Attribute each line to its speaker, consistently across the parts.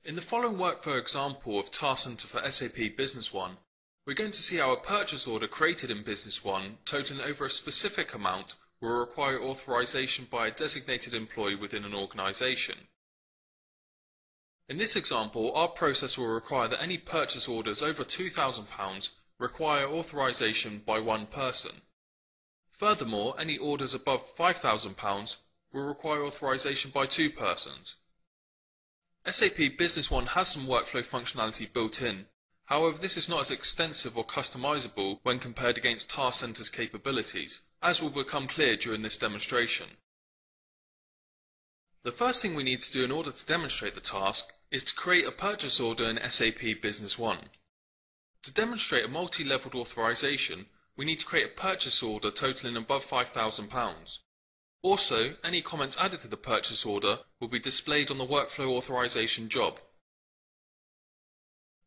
Speaker 1: In the following workflow example of TaskCentre for SAP Business One, we're going to see how a purchase order created in Business One totaling over a specific amount will require authorization by a designated employee within an organization. In this example, our process will require that any purchase orders over £2,000 require authorization by one person. Furthermore, any orders above £5,000 will require authorization by two persons. SAP Business One has some workflow functionality built in. However, this is not as extensive or customizable when compared against TaskCentre's capabilities, as will become clear during this demonstration. The first thing we need to do in order to demonstrate the task is to create a purchase order in SAP Business One. To demonstrate a multi-leveled authorization, we need to create a purchase order totaling above £5,000. Also, any comments added to the purchase order will be displayed on the workflow authorization job.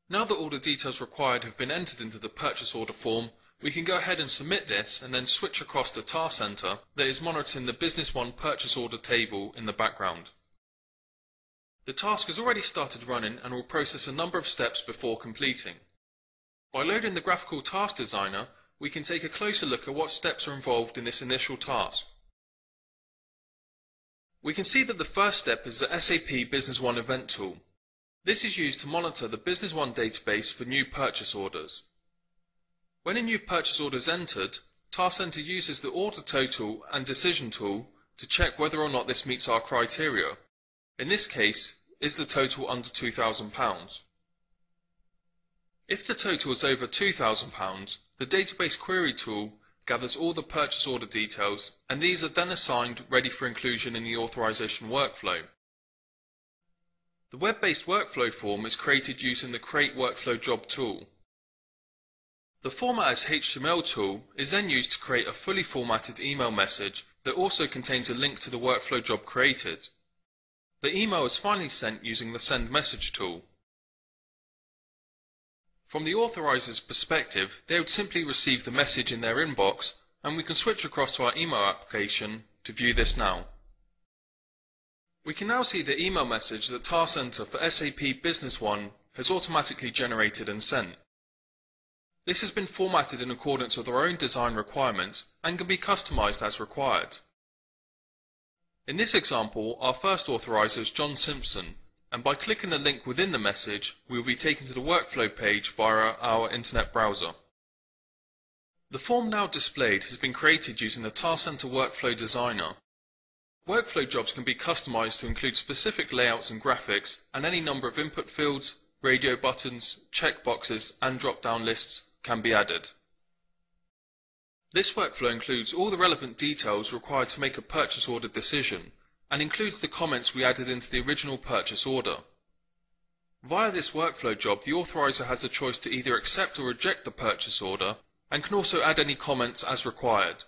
Speaker 1: Now that all the details required have been entered into the purchase order form, we can go ahead and submit this and then switch across to TaskCentre that is monitoring the Business One purchase order table in the background. The task has already started running and will process a number of steps before completing. By loading the graphical task designer, we can take a closer look at what steps are involved in this initial task. We can see that the first step is the SAP Business One event tool. This is used to monitor the Business One database for new purchase orders. When a new purchase order is entered, TaskCentre uses the order total and decision tool to check whether or not this meets our criteria. In this case, is the total under £2,000? If the total is over £2,000, the database query tool gathers all the purchase order details, and these are then assigned ready for inclusion in the authorization workflow. The web-based workflow form is created using the Create Workflow Job tool. The Format as HTML tool is then used to create a fully formatted email message that also contains a link to the workflow job created. The email is finally sent using the Send Message tool. From the authorizer's perspective, they would simply receive the message in their inbox, and we can switch across to our email application to view this now. We can now see the email message that TaskCentre for SAP Business One has automatically generated and sent. This has been formatted in accordance with our own design requirements and can be customized as required. In this example, our first authorizer is John Simpson, and by clicking the link within the message, we will be taken to the workflow page via our internet browser. The form now displayed has been created using the TaskCentre Workflow Designer. Workflow jobs can be customized to include specific layouts and graphics, and any number of input fields, radio buttons, checkboxes, and drop-down lists can be added. This workflow includes all the relevant details required to make a purchase order decision, and includes the comments we added into the original purchase order. Via this workflow job, the authorizer has a choice to either accept or reject the purchase order, and can also add any comments as required.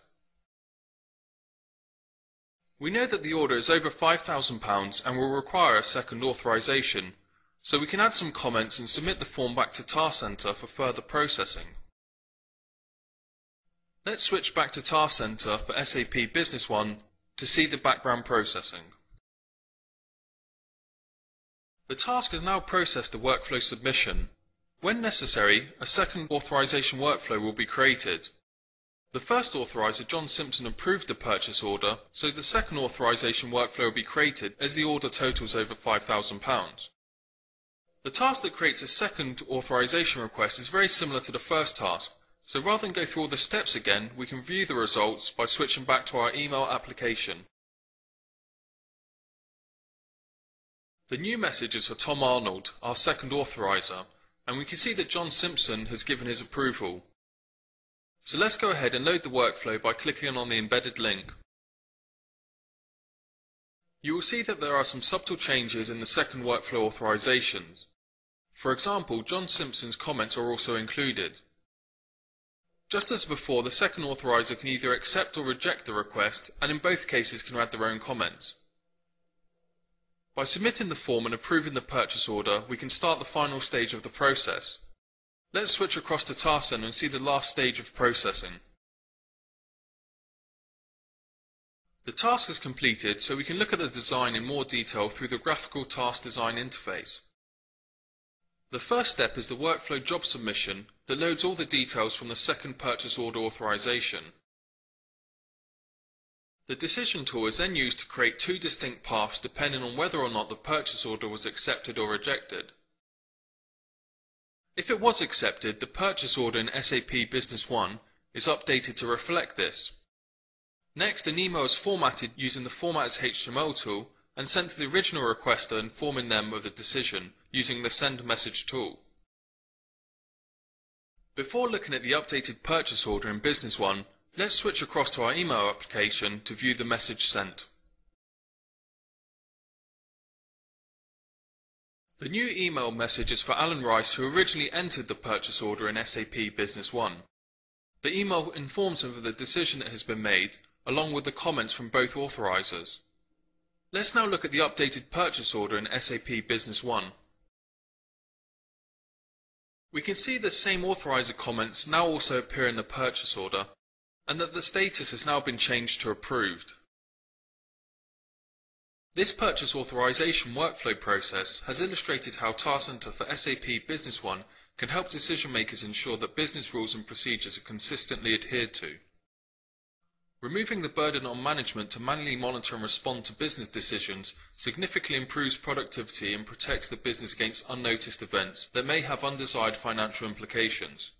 Speaker 1: We know that the order is over £5,000 and will require a second authorization, so we can add some comments and submit the form back to TaskCentre for further processing. Let's switch back to TaskCentre for SAP Business One to see the background processing. The task has now processed the workflow submission. When necessary, a second authorization workflow will be created. The first authorizer, John Simpson, approved the purchase order, so the second authorization workflow will be created as the order totals over £5,000. The task that creates a second authorization request is very similar to the first task, so rather than go through all the steps again, we can view the results by switching back to our email application. The new message is for Tom Arnold, our second authorizer, and we can see that John Simpson has given his approval. So let's go ahead and load the workflow by clicking on the embedded link. You will see that there are some subtle changes in the second workflow authorizations. For example, John Simpson's comments are also included. Just as before, the second authorizer can either accept or reject the request, and in both cases can add their own comments. By submitting the form and approving the purchase order, we can start the final stage of the process. Let's switch across to TaskCentre and see the last stage of processing. The task is completed, so we can look at the design in more detail through the graphical task design interface. The first step is the workflow job submission that loads all the details from the second purchase order authorization. The decision tool is then used to create two distinct paths depending on whether or not the purchase order was accepted or rejected. If it was accepted, the purchase order in SAP Business One is updated to reflect this. Next, an email is formatted using the Format as HTML tool and sent to the original requester, informing them of the decision using the Send Message tool. Before looking at the updated purchase order in Business One, let's switch across to our email application to view the message sent. The new email message is for Alan Rice, who originally entered the purchase order in SAP Business One. The email informs him of the decision that has been made, along with the comments from both authorizers. Let's now look at the updated purchase order in SAP Business One. We can see the same authorizer comments now also appear in the purchase order, and that the status has now been changed to approved. This purchase authorization workflow process has illustrated how TaskCentre for SAP Business One can help decision makers ensure that business rules and procedures are consistently adhered to. Removing the burden on management to manually monitor and respond to business decisions significantly improves productivity and protects the business against unnoticed events that may have undesired financial implications.